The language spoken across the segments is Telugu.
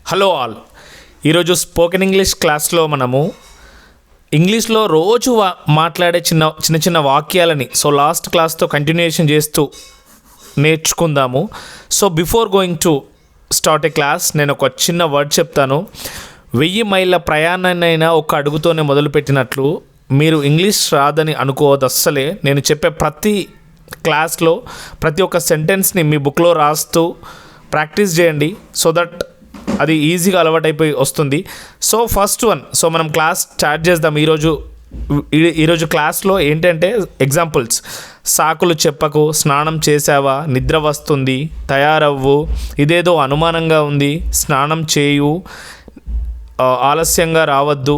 Hello all. ఈరోజు స్పోకెన్ ఇంగ్లీష్ క్లాస్లో మనము ఇంగ్లీష్లో రోజు మాట్లాడే చిన్న చిన్న వాక్యాలని లాస్ట్ క్లాస్తో కంటిన్యూషన్ చేస్తూ నేర్చుకుందాము. Before going to start A class నేను ఒక చిన్న వర్డ్ చెప్తాను. 1000 మైళ్ళ ప్రయాణాన్నైనా ఒక అడుగుతోనే మొదలుపెట్టినట్లు మీరు ఇంగ్లీష్ రాదని అనుకోవద్దు అస్సలే. నేను చెప్పే ప్రతి క్లాస్లో ప్రతి ఒక్క సెంటెన్స్ని మీ బుక్లో రాస్తూ ప్రాక్టీస్ చేయండి, సో దట్ అది ఈజీగా అలవాటైపోయి వస్తుంది. ఫస్ట్ వన్, మనం క్లాస్ స్టార్ట్ చేద్దాం. ఈరోజు క్లాస్లో ఏంటంటే ఎగ్జాంపుల్స్: సాకులు చెప్పకు, స్నానం చేసావా, నిద్ర వస్తుంది, తయారవ్వు, ఇదేదో అనుమానంగా ఉంది, స్నానం చేయు, ఆలస్యంగా రావద్దు,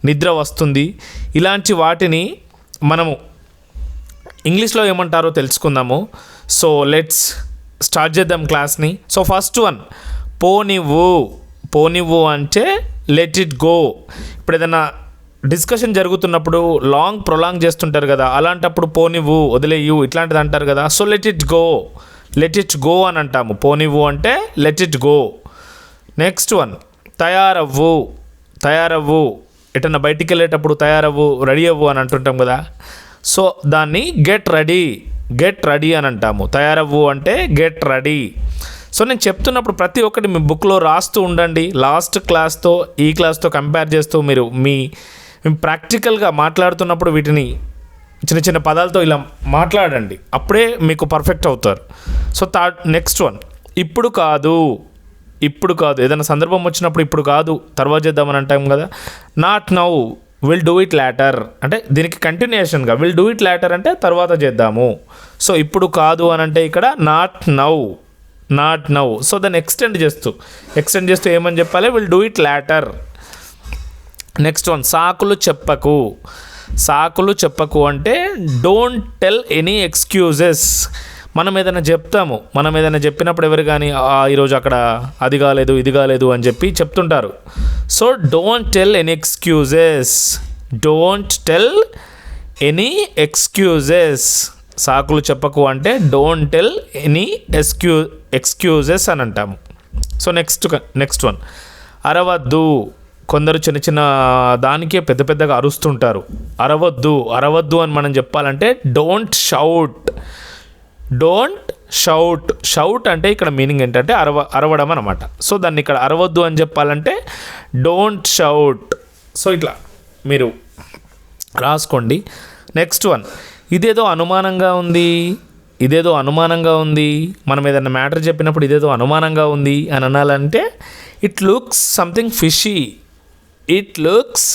నిద్ర వస్తుంది. ఇలాంటి వాటిని మనము ఇంగ్లీష్లో ఏమంటారో తెలుసుకుందాము. లెట్స్ స్టార్ట్ చేద్దాం క్లాస్ని. First one, పోనివ్వు. పోనివ్వు అంటే లెట్ ఇట్ గో. ఇప్పుడు ఏదైనా డిస్కషన్ జరుగుతున్నప్పుడు ప్రొలాంగ్ చేస్తుంటారు కదా, అలాంటప్పుడు పోనివ్వు, వదిలేయు ఇట్లాంటిది అంటారు కదా. Let it go, let it go అని అంటాము. పోనివ్వు అంటే let it go. Next one, తయారవ్వు. తయారవ్వు, ఎటన్నా బయటికి వెళ్ళేటప్పుడు తయారవ్వు, రెడీ అవ్వు అని అంటుంటాం కదా. దాన్ని గెట్ రెడీ, గెట్ రెడీ అని అంటాము. తయారవ్వు అంటే గెట్ రెడీ. నేను చెప్తున్నప్పుడు ప్రతి ఒక్కటి మీ బుక్లో రాస్తూ ఉండండి. లాస్ట్ క్లాస్తో ఈ క్లాస్తో కంపేర్ చేస్తూ మీరు మీ ప్రాక్టికల్గా మాట్లాడుతున్నప్పుడు వీటిని చిన్న చిన్న పదాలతో ఇలా మాట్లాడండి, అప్పుడే మీకు పర్ఫెక్ట్ అవుతారు. నెక్స్ట్ వన్, ఇప్పుడు కాదు. ఇప్పుడు కాదు, ఏదైనా సందర్భం వచ్చినప్పుడు ఇప్పుడు కాదు, తర్వాత చేద్దామని అంటాం కదా. Not now, will do it later అంటే దీనికి కంటిన్యూషన్గా విల్ డూ ఇట్ లాటర్ అంటే తర్వాత చేద్దాము. ఇప్పుడు కాదు అని అంటే ఇక్కడ నాట్ నౌ, నాట్ నౌ. దాన్ని ఎక్స్టెండ్ చేస్తూ ఏమని చెప్పాలి, will do it later. Next one, సాకులు చెప్పకు. సాకులు చెప్పకు అంటే డోంట్ టెల్ ఎనీ ఎక్స్క్యూజెస్. మనం ఏదైనా చెప్తాము, మనం ఏదైనా చెప్పినప్పుడు ఎవరు కానీ ఈరోజు అక్కడ అది కాలేదు ఇది కాలేదు అని చెప్పి చెప్తుంటారు. Don't tell any excuses, don't tell any excuses. సాకులు చెప్పకు అంటే డోంట్ టెల్ ఎనీ ఎక్స్క్యూజెస్ అని అంటాము. నెక్స్ట్ వన్, అరవద్దు. కొందరు చిన్న చిన్న దానికే పెద్ద పెద్దగా అరుస్తుంటారు. అరవద్దు, అరవద్దు అని మనం చెప్పాలంటే don't shout, don't shout. Shout అంటే ఇక్కడ మీనింగ్ ఏంటంటే అరవడం అనమాట. దాన్ని ఇక్కడ అరవద్దు అని చెప్పాలంటే డోంట్ షౌట్. ఇట్లా మీరు రాసుకోండి. నెక్స్ట్ వన్, ఇదేదో అనుమానంగా ఉంది. ఇదేదో అనుమానంగా ఉంది, మనం ఏదైనా మ్యాటర్ చెప్పినప్పుడు ఇదేదో అనుమానంగా ఉంది అని అనాలంటే it looks something fishy. It looks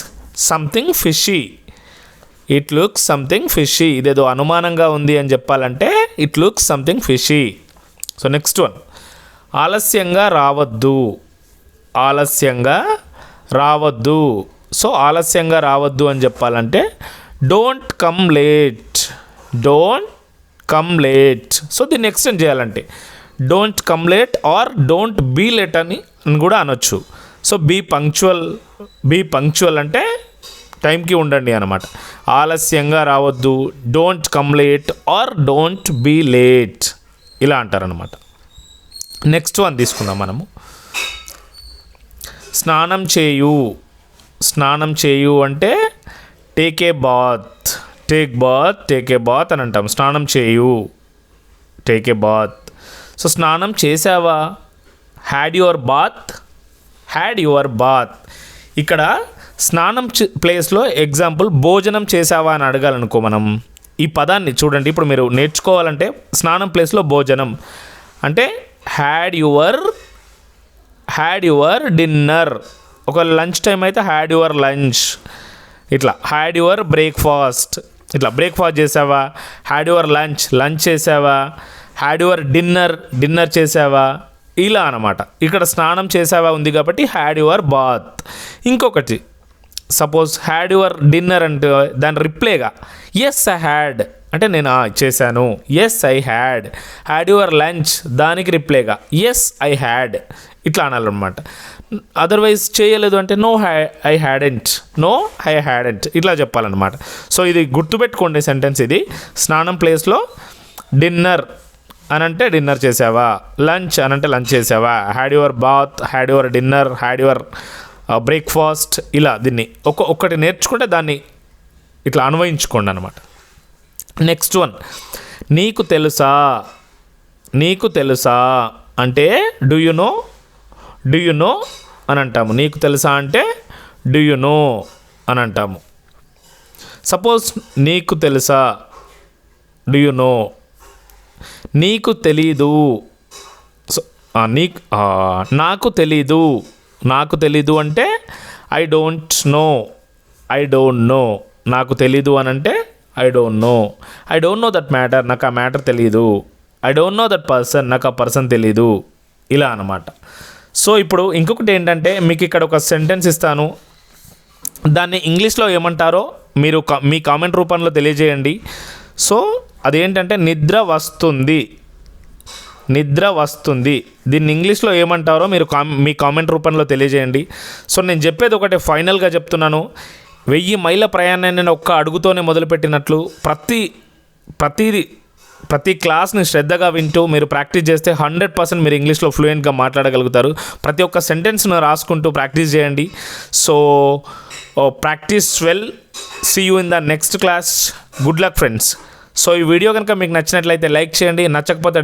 something fishy. It looks something fishy. ఇదేదో అనుమానంగా ఉంది అని చెప్పాలంటే it looks something fishy. Next one, ఆలస్యంగా రావద్దు. ఆలస్యంగా రావద్దు. ఆలస్యంగా రావద్దు అని చెప్పాలంటే don't come late. Don't come late. దీన్ని ఎక్స్టెండ్ చేయాలంటే don't come late or don't be late అని కూడా అనొచ్చు. Be punctual. బీ పంక్చువల్ అంటే టైంకి ఉండండి అనమాట. ఆలస్యంగా రావద్దు, don't come late or don't be late ఇలా అంటారనమాట. నెక్స్ట్ వన్ తీసుకుందాం మనము. స్నానం చేయు. స్నానం చేయు అంటే take a bath. Take bath, take a bath అని అంటాం. స్నానం చేయు, టేక్ ఏ బాత్. స్నానం చేసావా, had your bath, had your bath. ఇక్కడ స్నానం ప్లేస్లో ఎగ్జాంపుల్ భోజనం చేసావా అని అడగాలనుకో మనం. ఈ పదాన్ని చూడండి, ఇప్పుడు మీరు నేర్చుకోవాలంటే స్నానం ప్లేస్లో భోజనం అంటే హ్యాడ్ యువర్ డిన్నర్. ఒక లంచ్ టైం అయితే హ్యాడ్ యువర్ లంచ్. ఇట్లా హ్యాడ్ యువర్ బ్రేక్ఫాస్ట్. ఇట్లా బ్రేక్ఫాస్ట్ చేసావా, హ్యాడ్ యువర్ లంచ్, లంచ్ చేసావా, హ్యాడ్ యువర్ డిన్నర్ చేసావా, ఇలా అనమాట. ఇక్కడ స్నానం చేసావా ఉంది కాబట్టి హ్యాడ్ యువర్ బాత్. ఇంకొకటి, సపోజ్ హ్యాడ్ యువర్ డిన్నర్ అంటే దాని రిప్లైగా ఎస్ ఐ హ్యాడ్ అంటే నేను చేశాను, yes I had. Had your lunch దానికి రిప్లైగా ఎస్ ఐ హ్యాడ్ ఇట్లా అనాలన్నమాట. అదర్వైజ్ చేయలేదు అంటే no I hadn't, no I hadn't ఇట్లా చెప్పాలన్నమాట. ఇది గుర్తుపెట్టుకోండి సెంటెన్స్. ఇది స్నానం ప్లేస్లో డిన్నర్ అని అంటే డిన్నర్ చేసావా, లంచ్ అని అంటే లంచ్ చేసావా, had your bath, had your dinner, had your breakfast. ఇలా దీన్ని ఒక్కటి నేర్చుకుంటే దాన్ని ఇట్లా అన్వయించుకోండి అనమాట. నెక్స్ట్ వన్, నీకు తెలుసా. నీకు తెలుసా అంటే do you know, do you know అని అంటాము. నీకు తెలుసా అంటే డూ యు నో అని అంటాము. సపోజ్ నీకు తెలుసా, డూ యు నో. నీకు తెలీదు, నాకు తెలీదు. నాకు తెలీదు అంటే I don't know, I don't know. నాకు తెలీదు అని అంటే I don't know. I don't know that matter, నాకు ఆ మ్యాటర్ తెలీదు. I don't know that person, నాకు ఆ పర్సన్ తెలీదు. ఇలా అన్నమాట. సో ఇప్పుడు ఇంకొకటి ఏంటంటే మీకు ఇక్కడ ఒక సెంటెన్స్ ఇస్తాను, దాన్ని ఇంగ్లీష్లో ఏమంటారో మీరు మీ కామెంట్ రూపంలో తెలియజేయండి. సో అదేంటంటే నిద్ర వస్తుంది, నిద్ర వస్తుంది. దీన్ని ఇంగ్లీష్లో ఏమంటారో మీరు మీ కామెంట్ రూపంలో తెలియజేయండి. సో నేను చెప్పేది ఒకటే, ఫైనల్గా చెప్తున్నాను, 1000 మైళ్ళ ప్రయాణాన్ని ఒక్క అడుగుతోనే మొదలుపెట్టినట్లు ప్రతి క్లాస్ని శ్రద్ధగా వింటూ మీరు ప్రాక్టీస్ చేస్తే 100% మీరు ఇంగ్లీష్లో ఫ్లూయెంట్గా మాట్లాడగలుగుతారు. ప్రతి ఒక్క సెంటెన్స్ను రాసుకుంటూ ప్రాక్టీస్ చేయండి. So practice well, see you in the next class. Good luck friends. So ఈ వీడియో కనుక మీకు నచ్చినట్లయితే లైక్ చేయండి, నచ్చకపోతే